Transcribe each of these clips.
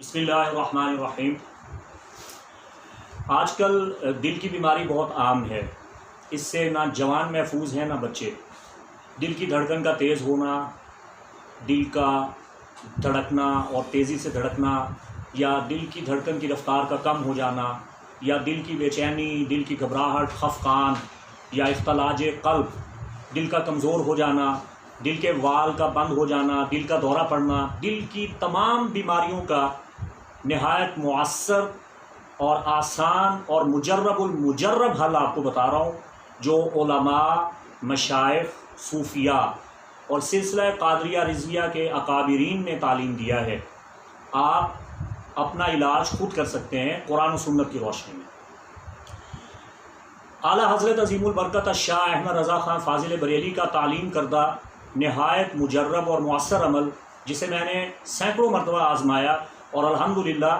بسم اللہ الرحمن الرحیم۔ آج کل دل کی بیماری بہت عام ہے، اس سے نہ جوان محفوظ ہیں نہ بچے۔ دل کی دھڑکن کا تیز ہونا، دل کا دھڑکنا اور تیزی سے دھڑکنا، یا دل کی دھڑکن کی رفتار کا کم ہو جانا، یا دل کی بے چینی، دل کی گھبراہٹ، خفقان یا اختلاج قلب، دل کا کمزور ہو جانا، دل کے وال کا بند ہو جانا، دل کا دورہ پڑنا، دل کی تمام بیماریوں کا نہایت مؤثر اور آسان اور مجرب المجرب حل آپ کو بتا رہا ہوں، جو علماء، مشائخ، صوفیاء اور سلسلہ قادریہ رضویہ کے اکابرین نے تعلیم دیا ہے۔ آپ اپنا علاج خود کر سکتے ہیں قرآن و سنت کی روشنی میں۔ اعلیٰ حضرت عظیم البرکت الشاہ احمد رضا خان فاضل بریلی کا تعلیم کردہ نہایت مجرب اور مؤثر عمل، جسے میں نے سینکڑوں مرتبہ آزمایا اور الحمدللہ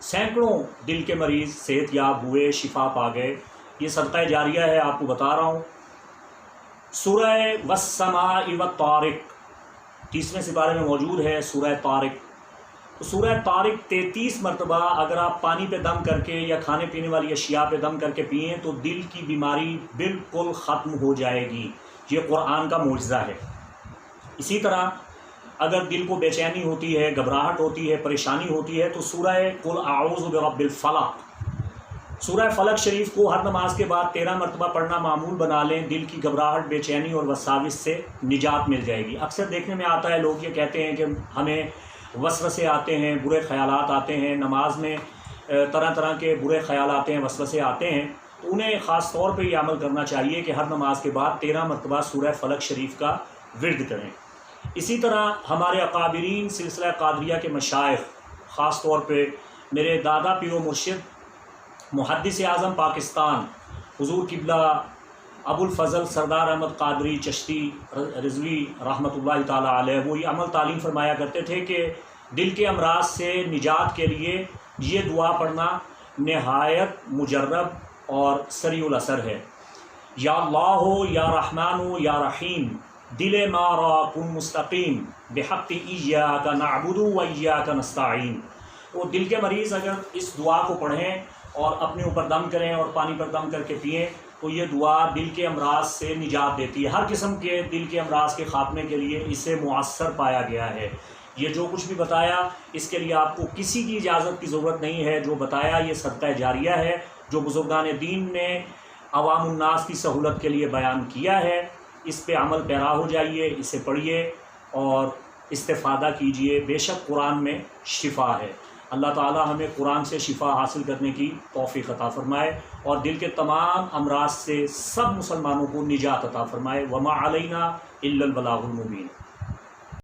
سینکڑوں دل کے مریض صحت یاب ہوئے، شفا پا گئے، یہ صدقہ جاریہ ہے، آپ کو بتا رہا ہوں۔ سورہ والسماء والطارق 30ویں سپارے میں موجود ہے سورہ طارق۔ سورہ طارق 33 مرتبہ اگر آپ پانی پہ دم کر کے یا کھانے پینے والی اشیاء پہ دم کر کے پئیں تو دل کی بیماری بالکل ختم ہو جائے گی۔ یہ قرآن کا معجزہ ہے۔ اسی طرح اگر دل کو بے چینی ہوتی ہے، گھبراہٹ ہوتی ہے، پریشانی ہوتی ہے، تو سورہ قل اعوذ برب الفلق، سورہ فلق شریف کو ہر نماز کے بعد 13 مرتبہ پڑھنا معمول بنا لیں، دل کی گھبراہٹ، بے چینی اور وساوس سے نجات مل جائے گی۔ اکثر دیکھنے میں آتا ہے لوگ یہ کہتے ہیں کہ ہمیں وسوسے آتے ہیں، برے خیالات آتے ہیں، نماز میں طرح طرح کے برے خیال آتے ہیں، وسوسے آتے ہیں، تو انہیں خاص طور پہ یہ عمل کرنا چاہیے کہ ہر نماز کے بعد 13 مرتبہ سورہ فلق شریف کا ورد کریں۔ اسی طرح ہمارے اکابرین سلسلہ قادریہ کے مشائخ، خاص طور پہ میرے دادا پیر و مرشد محدث اعظم پاکستان حضور قبلہ ابو الفضل سردار احمد قادری چشتی رضوی رحمۃ اللہ تعالیٰ علیہ، وہ یہ عمل تعلیم فرمایا کرتے تھے کہ دل کے امراض سے نجات کے لیے یہ دعا پڑھنا نہایت مجرب اور سریع الاثر ہے۔ یا اللہ ہو، یا رحمان ہو، یا رحیم، دل مارا کن مستقیم، بحق ایاک نعبد و ایاک نستعین۔ وہ دل کے مریض اگر اس دعا کو پڑھیں اور اپنے اوپر دم کریں اور پانی پر دم کر کے پئیں تو یہ دعا دل کے امراض سے نجات دیتی ہے۔ ہر قسم کے دل کے امراض کے خاتمے کے لیے اسے مؤثر پایا گیا ہے۔ یہ جو کچھ بھی بتایا، اس کے لیے آپ کو کسی کی اجازت کی ضرورت نہیں ہے۔ جو بتایا یہ صدقہ جاریہ ہے، جو بزرگان دین نے عوام الناس کی سہولت کے لیے بیان کیا ہے۔ اس پہ عمل پیرا ہو جائیے، اسے پڑھیے اور استفادہ کیجیے۔ بے شک قرآن میں شفا ہے۔ اللہ تعالی ہمیں قرآن سے شفا حاصل کرنے کی توفیق عطا فرمائے اور دل کے تمام امراض سے سب مسلمانوں کو نجات عطا فرمائے۔ وما علینا الا البلاغ المبین۔